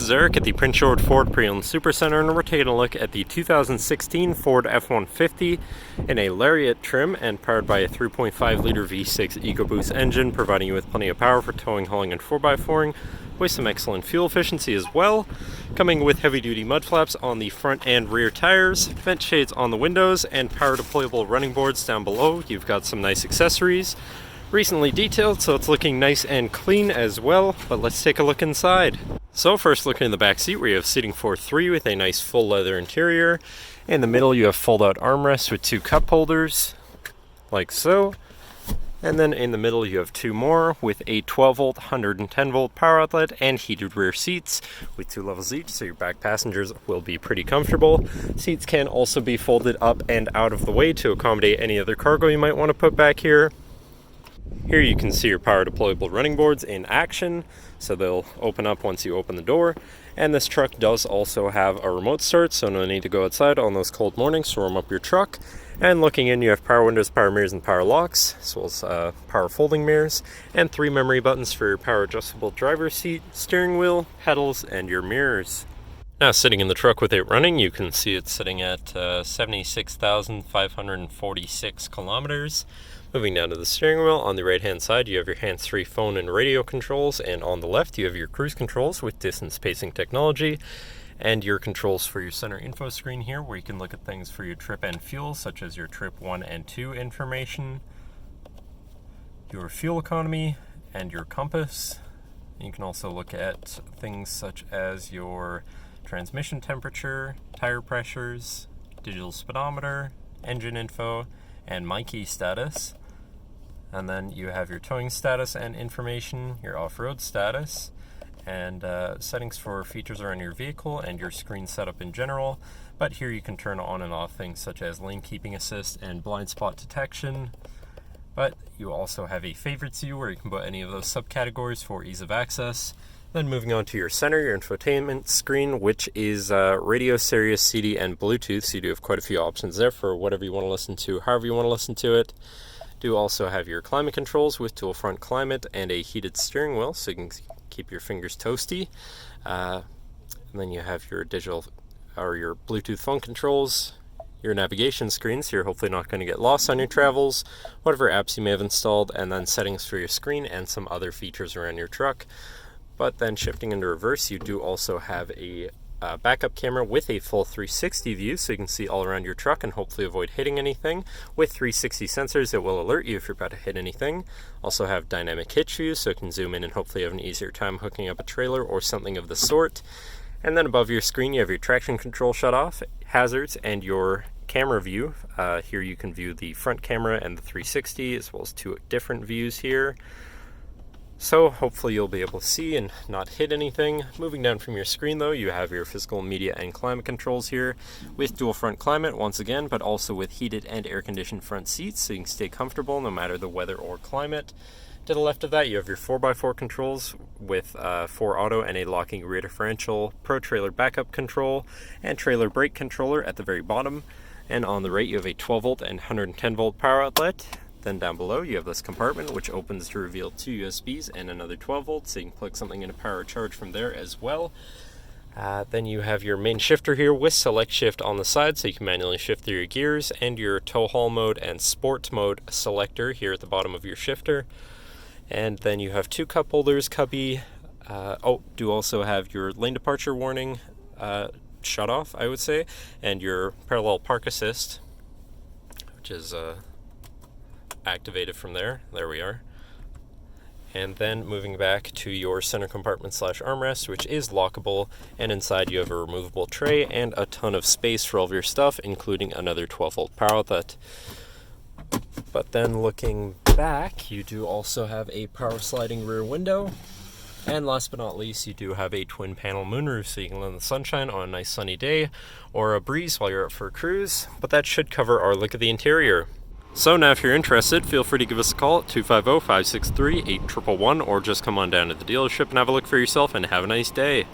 is Eric at the Prince George Ford Pre-Owned Supercenter, and we're taking a look at the 2016 Ford F-150 in a Lariat trim and powered by a 3.5-liter V6 EcoBoost engine, providing you with plenty of power for towing, hauling, and 4x4ing, with some excellent fuel efficiency as well. Coming with heavy-duty mud flaps on the front and rear tires, vent shades on the windows, and power deployable running boards down below. You've got some nice accessories. Recently detailed, so it's looking nice and clean as well, but let's take a look inside. So first, looking in the back seat, where you have seating for 3 with a nice full leather interior. In the middle, you have fold-out armrests with 2 cup holders, like so. And then in the middle, you have 2 more with a 12-volt, 110-volt power outlet and heated rear seats with 2 levels each, so your back passengers will be pretty comfortable. Seats can also be folded up and out of the way to accommodate any other cargo you might want to put back here. Here you can see your power deployable running boards in action, so they'll open up once you open the door. And this truck does also have a remote start, so no need to go outside on those cold mornings to warm up your truck. And looking in, you have power windows, power mirrors, and power locks, as well as power folding mirrors, and 3 memory buttons for your power adjustable driver's seat, steering wheel, pedals, and your mirrors. Now, sitting in the truck with it running, you can see it's sitting at 76,546 kilometers. Moving down to the steering wheel, on the right-hand side, you have your hands-free phone and radio controls, and on the left, you have your cruise controls with distance pacing technology, and your controls for your center info screen here, where you can look at things for your trip and fuel, such as your trip 1 and 2 information, your fuel economy, and your compass. You can also look at things such as your transmission temperature, tire pressures, digital speedometer, engine info, and my key status. And then you have your towing status and information, your off-road status, and settings for features around your vehicle and your screen setup in general. But here you can turn on and off things such as lane keeping assist and blind spot detection. But you also have a favorites view where you can put any of those subcategories for ease of access. Then moving on to your center, your infotainment screen, which is radio, Sirius, CD, and Bluetooth. So you do have quite a few options there for whatever you want to listen to, however you want to listen to it. Do also have your climate controls with dual front climate and a heated steering wheel, so you can keep your fingers toasty. And then you have your digital or your Bluetooth phone controls, your navigation screen, so you're hopefully not going to get lost on your travels, whatever apps you may have installed, and then settings for your screen and some other features around your truck. But then shifting into reverse, you do also have a backup camera with a full 360 view, so you can see all around your truck and hopefully avoid hitting anything. With 360 sensors, it will alert you if you're about to hit anything. Also have dynamic hitch view, so you can zoom in and hopefully have an easier time hooking up a trailer or something of the sort. And then above your screen, you have your traction control shut off, hazards, and your camera view. Here you can view the front camera and the 360, as well as 2 different views here. So hopefully you'll be able to see and not hit anything. Moving down from your screen though, you have your physical, media, and climate controls here with dual front climate once again, but also with heated and air-conditioned front seats, so you can stay comfortable no matter the weather or climate. To the left of that, you have your 4x4 controls with 4 auto and a locking rear differential, pro trailer backup control, and trailer brake controller at the very bottom. And on the right, you have a 12-volt and 110-volt power outlet. Then down below, you have this compartment, which opens to reveal 2 USBs and another 12 volts, so you can plug something in a power charge from there as well. Then you have your main shifter here with select shift on the side, so you can manually shift through your gears, and your tow haul mode and sport mode selector here at the bottom of your shifter. And then you have 2 cup holders, cubby. Do also have your lane departure warning shut off, I would say, and your parallel park assist, which is activated from there. There we are. And then moving back to your center compartment / armrest, which is lockable, and inside you have a removable tray and a ton of space for all of your stuff, including another 12-volt power outlet. But then looking back, you do also have a power sliding rear window, and last but not least, you do have a twin panel moonroof, so you can let in the sunshine on a nice sunny day or a breeze while you're out for a cruise. But that should cover our look at the interior. So now if you're interested, feel free to give us a call at 250-563-8111, or just come on down to the dealership and have a look for yourself, and have a nice day.